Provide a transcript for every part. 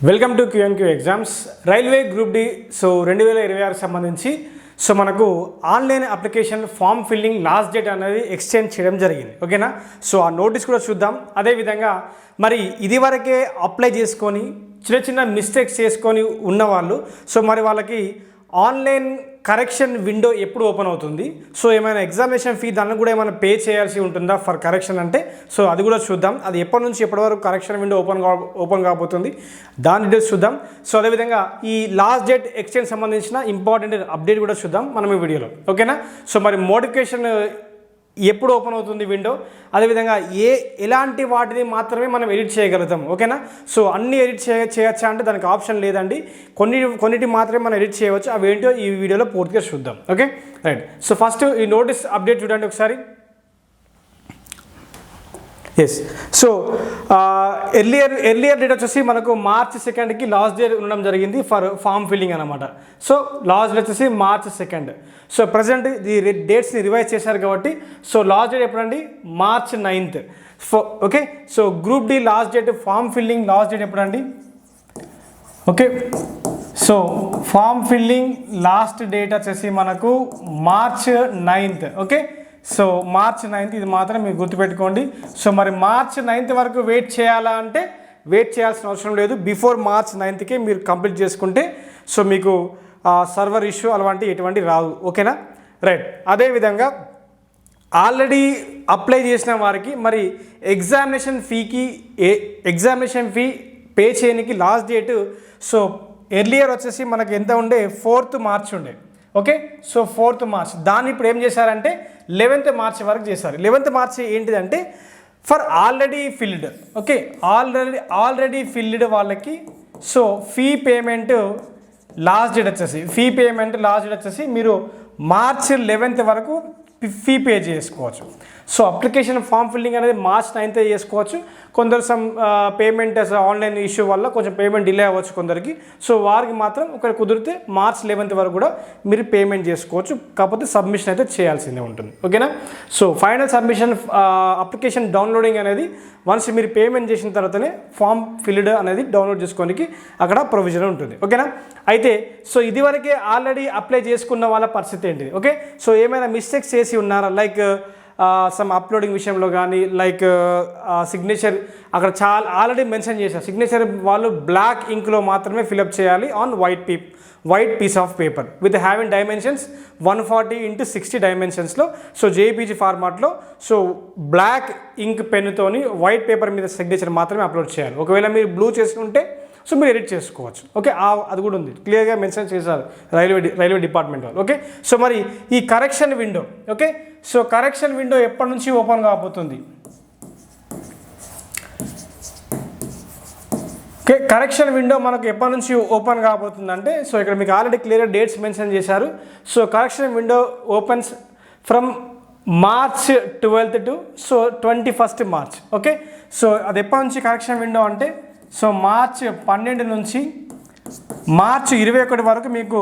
Welcome to QnQ exams. Railway group D 2026 సంబంధించి మనకు online application form filling last date అనేది extend చేయడం జరిగింది. ఓకేనా. ఆ నోటీస్ కూడా చూద్దాం. అదేవిధంగా మరి ఇదివరకే అప్లై చేసుకొని చిన్న చిన్న మిస్టేక్స్ చేసుకొని ఉన్నవాళ్ళు మరి వాళ్ళకి ఆన్లైన్ కరెక్షన్ విండో ఎప్పుడు ఓపెన్ అవుతుంది, ఏమైనా ఎగ్జామినేషన్ ఫీ దాన్ని కూడా ఏమైనా పే చేయాల్సి ఉంటుందా ఫర్ కరెక్షన్ అంటే అది కూడా చూద్దాం. అది ఎప్పటి నుంచి ఎప్పటి వరకు కరెక్షన్ విండో ఓపెన్ కాబోతుంది దాని డీటెయిల్స్ చూద్దాం. అదేవిధంగా ఈ లాస్ట్ డేట్ ఎక్స్టెండ్ సంబంధించిన ఇంపార్టెంట్ అప్డేట్ కూడా చూద్దాం మనం ఈ వీడియోలో. ఓకేనా. మరి మోడిఫికేషన్ ఎప్పుడు ఓపెన్ అవుతుంది విండో, అదేవిధంగా ఎలాంటి వాటిని మాత్రమే మనం ఎడిట్ చేయగలుగుతాం. ఓకేనా. అన్ని ఎడిట్ చేయొచ్చా అంటే దానికి ఆప్షన్ లేదండి. కొన్నిటి మాత్రమే మనం ఎడిట్ చేయవచ్చు. అవి ఏంటో ఈ వీడియోలో పూర్తిగా చూద్దాం. Okay right. ఫస్ట్ ఈ నోటీస్ అప్డేట్ చూడండి ఒకసారి. ఎస్. ఎర్లియర్ డేట్ వచ్చేసి మనకు March 2కి లాస్ట్ డేట్ ఉండడం జరిగింది ఫర్ ఫామ్ ఫిల్లింగ్ అనమాట. లాస్ట్ డేట్ వచ్చేసి March 2. ప్రజెంట్ ఈ డేట్స్ని రివైజ్ చేశారు కాబట్టి లాస్ట్ డేట్ ఎప్పుడండి March 9th. Okay. Group D last date form filling last date ఎప్పుడండి? Okay. Form filling last date వచ్చేసి మనకు March 9th. Okay. March 9th ఇది మాత్రం మీరు గుర్తుపెట్టుకోండి. మరి March 9th వరకు వెయిట్ చేయాలా అంటే వెయిట్ చేయాల్సిన అవసరం లేదు. బిఫోర్ March 9thకే మీరు కంప్లీట్ చేసుకుంటే మీకు సర్వర్ ఇష్యూ ఎటువంటి రాదు. ఓకేనా రైట్. అదేవిధంగా ఆల్రెడీ అప్లై చేసిన వారికి మరి ఎగ్జామినేషన్ ఫీ పే చేయడానికి లాస్ట్ డేట్ ఎర్లియర్ వచ్చేసి మనకి ఎంత ఉండే 4th March ఉండే. ఓకే. 4th March దాన్ని ఇప్పుడు ఏం చేశారంటే 11th March వరకు చేశారు. 11th March ఏంటిదంటే for already filled. Okay. Already filled వాళ్ళకి ఫీ పేమెంట్ లాస్ట్ డేట్ వచ్చేసి మీరు March 11th వరకు ఫీ పే చేసుకోవచ్చు. అప్లికేషన్ ఫామ్ ఫిల్లింగ్ అనేది March 9th చేసుకోవచ్చు. కొందరు పేమెంట్ ఆన్లైన్ ఇష్యూ వల్ల కొంచెం పేమెంట్ డిలే అవ్వచ్చు కొందరికి. వారికి మాత్రం ఒకటి కుదిరితే March 11th వరకు కూడా మీరు పేమెంట్ చేసుకోవచ్చు. కాకపోతే సబ్మిషన్ అయితే చేయాల్సిందే ఉంటుంది. ఓకేనా. ఫైనల్ సబ్మిషన్ అప్లికేషన్ డౌన్లోడింగ్ అనేది వన్స్ మీరు పేమెంట్ చేసిన తర్వాతనే ఫామ్ ఫిల్డ్ అనేది డౌన్లోడ్ చేసుకోవడానికి అక్కడ ప్రొవిజన్ ఉంటుంది. ఓకేనా. అయితే ఇదివరకే ఆల్రెడీ అప్లై చేసుకున్న వాళ్ళ పరిస్థితి ఏంటిది? ఓకే. ఏమైనా మిస్టేక్స్ చేసి ఉన్నారా? లైక్ సమ్ అప్లోడింగ్ విషయంలో కానీ లైక్ సిగ్నేచర్ అక్కడ చాలా ఆల్రెడీ మెన్షన్ చేశారు. సిగ్నేచర్ వాళ్ళు బ్లాక్ ఇంక్లో మాత్రమే ఫిలప్ చేయాలి on white piece of paper with having dimensions 140x60 డైమెన్షన్స్లో జేపీజీ ఫార్మాట్లో బ్లాక్ ఇంక్ పెన్నుతోని వైట్ పేపర్ మీద సిగ్నేచర్ మాత్రమే అప్లోడ్ చేయాలి. ఒకవేళ మీరు బ్లూ చేసుకుంటే మీరు ఎడిట్ చేసుకోవచ్చు. ఓకే. అది కూడా ఉంది, క్లియర్గా మెన్షన్ చేశారు రైల్వే డిపార్ట్మెంట్ వాళ్ళు. ఓకే. మరి ఈ correction window, okay, correction window ఎప్పటి నుంచి ఓపెన్ కాబోతుంది? ఓకే. కరెక్షన్ విండో మనకు ఎప్పటి నుంచి ఓపెన్ కాబోతుంది అంటే ఇక్కడ మీకు ఆల్రెడీ క్లియర్గా డేట్స్ మెన్షన్ చేశారు. Correction window opens from March 12th to 21st March. Okay. అది ఎప్పటి నుంచి కరెక్షన్ విండో అంటే March 12 నుంచి March 21 వరకు మీకు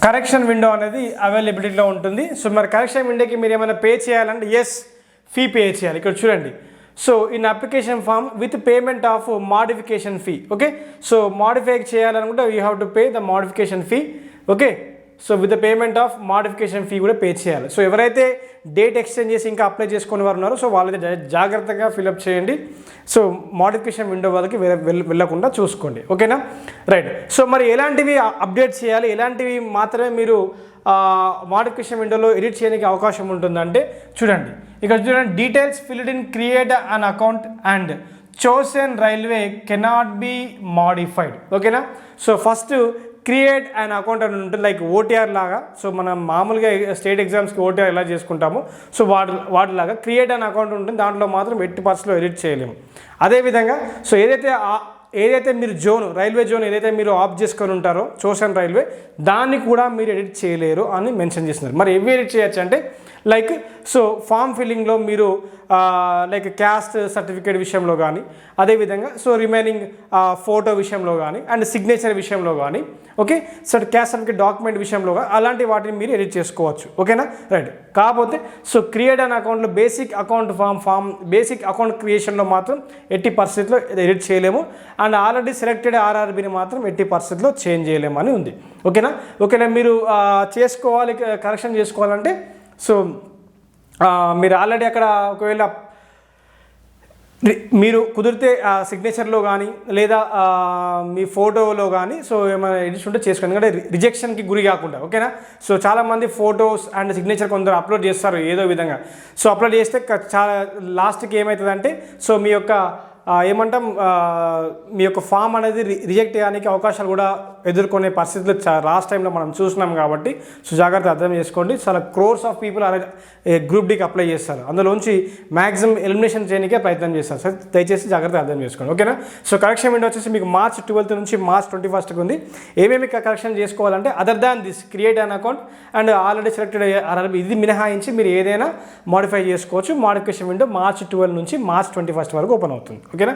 కరెక్షన్ విండో అనేది అవైలబిలిటీలో ఉంటుంది. మరి కరెక్షన్ విండోకి మీరు ఏమైనా పే చేయాలంటే ఫీ పే చేయాలి. ఇక్కడ చూడండి. In application form with payment of modification fee. Okay. Modify చేయాలనుకుంటే you have to pay the modification fee. Okay. With the payment of modification fee కూడా పే చేయాలి. ఎవరైతే డేట్ ఎక్స్టెండ్ చేసి ఇంకా అప్లై చేసుకునే వారు ఉన్నారో వాళ్ళైతే జాగ్రత్తగా ఫిలప్ చేయండి. మోడిఫికేషన్ విండో వాళ్ళకి వెళ్ళకుండా చూసుకోండి. ఓకేనా రైట్. మరి ఎలాంటివి అప్డేట్ చేయాలి, ఎలాంటివి మాత్రమే మీరు మోడిఫికేషన్ విండోలో ఎడిట్ చేయడానికి అవకాశం ఉంటుందంటే చూడండి. ఇక్కడ చూడండి, details filled in create an account and chosen railway cannot be modified. ఓకేనా. ఫస్ట్ క్రియేట్ అండ్ అకౌంట్ అని ఉంటుంది, లైక్ ఓటీఆర్ లాగా. మనం మామూలుగా స్టేట్ ఎగ్జామ్స్కి ఓటీఆర్ ఎలా చేసుకుంటామో వాటిలాగా క్రియేట్ అండ్ అకౌంట్ ఉంటుంది. దాంట్లో మాత్రం 80% ఎడిట్ చేయలేము. అదేవిధంగా ఏదైతే మీరు రైల్వే జోన్ ఏదైతే మీరు ఆఫ్ చేసుకొని ఉంటారో చోసన్ రైల్వే, దాన్ని కూడా మీరు ఎడిట్ చేయలేరు అని మెన్షన్ చేస్తున్నారు. మరి ఏవి ఎడిట్ చేయొచ్చు అంటే లైక్ ఫామ్ ఫిల్లింగ్లో మీరు లైక్ క్యాస్ట్ సర్టిఫికేట్ విషయంలో కానీ, అదేవిధంగా రిమైనింగ్ ఫోటో విషయంలో కానీ అండ్ సిగ్నేచర్ విషయంలో కానీ, ఓకే, క్యాస్ట్ సర్టిఫికేట్ డాక్యుమెంట్ విషయంలో కానీ అలాంటి వాటిని మీరు ఎడిట్ చేసుకోవచ్చు. ఓకేనా రైట్. కాకపోతే సో క్రియేట్ అన్ అకౌంట్లో బేసిక్ అకౌంట్ బేసిక్ అకౌంట్ క్రియేషన్లో మాత్రం ఎట్టి పరిస్థితిలో ఎడిట్ చేయలేము. అండ్ ఆల్రెడీ సెలెక్టెడ్ ఆర్ఆర్బీని మాత్రం ఎట్టి పరిస్థితిలో చేంజ్ చేయలేము అని ఉంది. ఓకేనా మీరు చేసుకోవాలి, కరెక్షన్ చేసుకోవాలంటే సో మీరు ఆల్రెడీ అక్కడ ఒకవేళ మీరు కుదిరితే సిగ్నేచర్లో కానీ లేదా మీ ఫోటోలో కానీ సో ఏమైనా ఎడిట్స్ ఉంటే చేసుకోండి, ఎందుకంటే రిజెక్షన్కి గురి కాకుండా. ఓకేనా, సో చాలామంది ఫొటోస్ అండ్ సిగ్నేచర్ కొందరు అప్లోడ్ చేస్తారు ఏదో విధంగా. సో అప్లోడ్ చేస్తే చాలా లాస్ట్కి ఏమవుతుందంటే సో మీ యొక్క ఏమంటాం మీ యొక్క ఫామ్ అనేది రిజెక్ట్ చేయడానికి అవకాశాలు కూడా ఎదుర్కొనే పరిస్థితులు లాస్ట్ టైంలో మనం చూసినాం. కాబట్టి సో జాగ్రత్త అర్థం చేసుకోండి. చాలా క్రోర్స్ ఆఫ్ పీపుల్ గ్రూప్ డీకి అప్లై చేస్తారు, అందులోంచి మ్యాక్సిమం ఎలిమినేషన్ చేయడానికే ప్రయత్నం చేస్తారు. సో దయచేసి జాగ్రత్త అర్థం చేసుకోండి. ఓకేనా, సో కరెక్షన్ విండో వచ్చేసి మీకు March 12th నుంచి March 21st ఉంది. ఏమేమి కరెక్షన్ చేసుకోవాలంటే other than this create an account and already selected RRB ఇది మినహాయించి మీరు ఏదైనా మాడిఫై చేసుకోవచ్చు. మోడిఫికేషన్ విండో March 12 నుంచి March 21st వరకు ఓపెన్ అవుతుంది. ఓకేనా,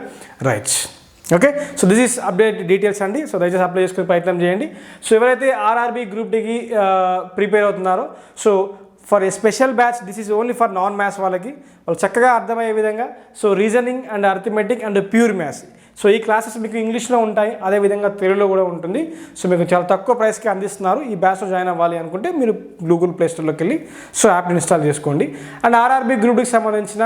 right. Okay, so this is update details అండి. సో దయచేసి అప్లై చేసుకునే ప్రయత్నం చేయండి. సో ఎవరైతే ఆర్ఆర్బీ గ్రూప్ డీకి ప్రిపేర్ అవుతున్నారో so for a special batch, this is only for non maths వాళ్ళు చక్కగా అర్థమయ్యే విధంగా so reasoning and arithmetic and pure maths. So ఈ క్లాసెస్ మీకు ఇంగ్లీష్లో ఉంటాయి, అదేవిధంగా తెలుగులో కూడా ఉంటుంది. సో మీకు చాలా తక్కువ ప్రైస్కి అందిస్తున్నారు. ఈ బ్యాచ్లో జాయిన్ అవ్వాలి అనుకుంటే మీరు గూగుల్ ప్లే స్టోర్లోకి వెళ్ళి సో యాప్ని ఇన్స్టాల్ చేసుకోండి. అండ్ ఆర్ఆర్బీ గ్రూప్ డీకి సంబంధించిన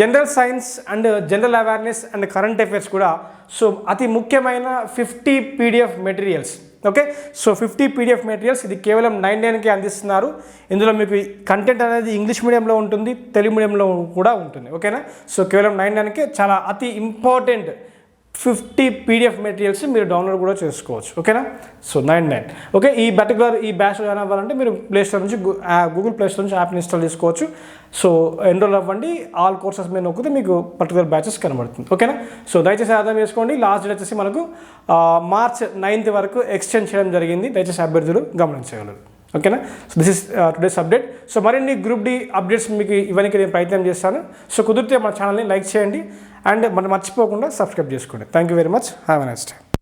general science and general awareness and current affairs కూడా సో అతి ముఖ్యమైన 50 PDF materials. Okay, so 50 PDF materials ఇది కేవలం 99కే అందిస్తున్నారు. ఇందులో మీకు కంటెంట్ అనేది ఇంగ్లీష్ మీడియంలో ఉంటుంది, తెలుగు మీడియంలో కూడా ఉంటుంది. ఓకేనా, సో కేవలం 99కే చాలా అతి ఇంపార్టెంట్ 50 PDF మెటీరియల్స్ మీరు డౌన్లోడ్ కూడా చేసుకోవచ్చు. ఓకేనా, సో 99. ఓకే, ఈ బ్యాచ్ జాయిన్ అవ్వాలంటే మీరు ప్లేస్టోర్ నుంచి గూగుల్ ప్లే స్టోర్ నుంచి యాప్ని ఇన్స్టాల్ చేసుకోవచ్చు. సో ఎన్రోల్ అవ్వండి, ఆల్ కోర్సెస్ మీద నొక్కితే మీకు పర్టికులర్ బ్యాచెస్ కనబడుతుంది. ఓకేనా, సో దయచేసి అర్థం చేసుకోండి. లాస్ట్ డేట్ వచ్చేసి మనకు March 9th వరకు ఎక్స్టెండ్ చేయడం జరిగింది. దయచేసి అభ్యర్థులు గమనించగలరు. ఓకేనా, so this is today's update. So మరిన్ని గ్రూప్ డి అప్డేట్స్ మీకు ఇవ్వడానికి నేను ప్రయత్నం చేస్తాను. సో కుదిరితే మన ఛానల్ని లైక్ చేయండి అండ్ మనం మర్చిపోకుండా సబ్స్క్రైబ్ చేసుకోండి. Thank you very much. Have a nice day.